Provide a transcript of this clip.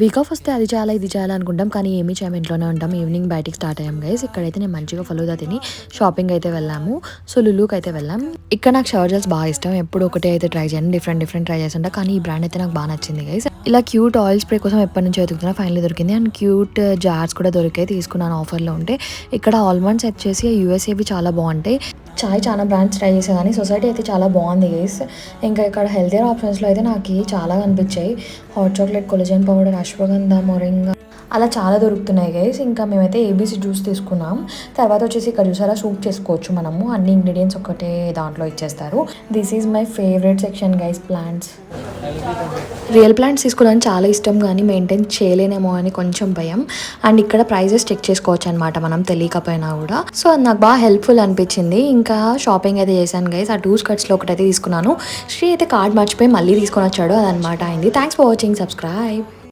Week off వస్తే అది చాలా ఇది చాలా అనుకుంటాం, కానీ ఏమీ చేయము, ఇంట్లోనే ఉంటాం. ఈవినింగ్ బయటికి స్టార్ట్ అయ్యాం గైస్. ఇక్కడైతే నేను మంచిగా ఫలూదా తిని షాపింగ్ అయితే వెళ్ళాము. సో లులుకి అయితే వెళ్ళాం. ఇక్కడ నాకు షవర్ జెల్స్ బాగా ఇష్టం. ఎప్పుడు ఒకటే అయితే ట్రై చేయను, డిఫరెంట్ ట్రై చేస్తుంటా. కానీ ఈ బ్రాండ్ అయితే నాకు బాగా నచ్చింది గైస్. ఇలా క్యూట్ ఆయిల్ స్ప్రే కోసం ఎప్పటి నుంచో వెతుకుతున్నా, ఫైనల్లీ దొరికింది. అండ్ క్యూట్ జార్స్ కూడా దొరికాయి, తీసుకున్నాను ఆఫర్లో ఉంటే. ఇక్కడ ఆల్మండ్స్ వచ్చేసి యూఎస్ఏవి చాలా బాగుంటాయి. చాయ్ చాలా బ్రాండ్స్ ట్రై చేసా, కానీ సొసైటీ అయితే చాలా బాగుంది గైస్. ఇంకా ఇక్కడ హెల్తీయర్ ఆప్షన్స్లో అయితే నాకు చాలా కనిపించాయి. Hot chocolate, collagen powder, ashwagandha, moringa అలా చాలా దొరుకుతున్నాయి గైస్. ఇంకా మేమైతే ఏబీసీ జ్యూస్ తీసుకున్నాం. తర్వాత వచ్చేసి ఇక్కడ చూసారా సూప్ చేసుకోవచ్చు మనము, అన్ని ఇంగ్రీడియంట్స్ ఒకటే దాంట్లో ఇచ్చేస్తారు. This is my favourite section guys, plants. Real plants తీసుకోవడానికి చాలా ఇష్టం, కానీ మెయింటైన్ చేయలేనేమో అని కొంచెం భయం. అండ్ ఇక్కడ ప్రైజెస్ చెక్ చేసుకోవచ్చు అనమాట మనం తెలియకపోయినా కూడా. సో అది నాకు బాగా హెల్ప్ఫుల్ అనిపించింది. ఇంకా షాపింగ్ అయితే చేశాను గైస్. ఆ 2 స్కర్ట్స్లో ఒకటైతే తీసుకున్నాను. శ్రీ అయితే కార్డ్ మర్చిపోయి మళ్ళీ తీసుకొని వచ్చాడు, అదనమాట అయింది. Thanks for watching, subscribe.